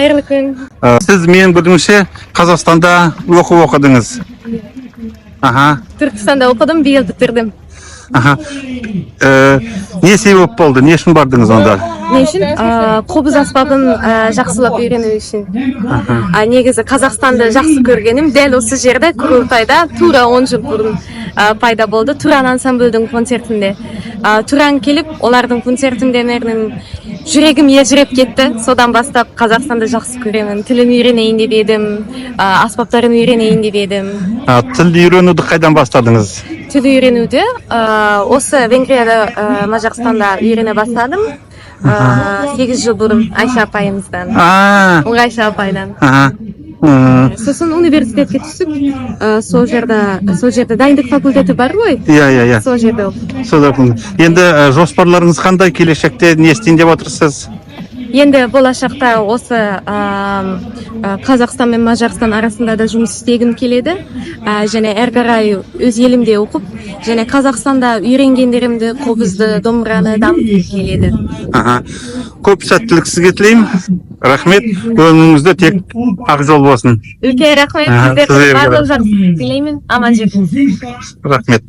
Хайырлы күн. Сіз мен білуімше Қазақстанда оқыдыңыз. Аха. Түркістанда оқыдым, биыл бітірдім. Аха. Не себеп болды? Не үшін бардыңыз онда? Не үшін? Қобыз аспабын жақсылап үйрену үшін. Негізі Қазақстанды жақсы көргенім дәл осы жерде Құрылтайда тура 10 жыл бұрын пайда болды. Туран ансамбльдің концертінде. Туран келіп, олардың концертінде жүрегім елжіреп кетті. Содан бастап Қазақстанды жақсы көремін. Тілін үйренейін деп едім, аспаптарын үйренейін деп едім. Тіл үйренуді қайдан бастадыңыз? Тіл үйренуді осы Венгрияда, Мажарстанда үйрене бастадым. 8 жыл бұрын Айша апайымыздан. Айша апайдан. Сосын университетке түсіп, сол жерде дайындық факультеті бар ғой? Иә. Сол жерде оқыдым. Енді жоспарларыңыз қандай, келешекте не істейін деп отырсыз? Енді болашақта осы Қазақстан мен Мажарстан арасында да жұмыс істегім келеді. Және әрі қарай өз елімде оқып, және Қазақстанда үйренгендерімді, қобызды, домбыраны дамытқым келеді. Көп сәттілік сізге тілеймін. Рахмет. Өміріңізде тек ақ жол болсын. Үлкен рахмет. Сіздерге барлық жақсылық тілеймін. Аман жүріңіз. Рахмет.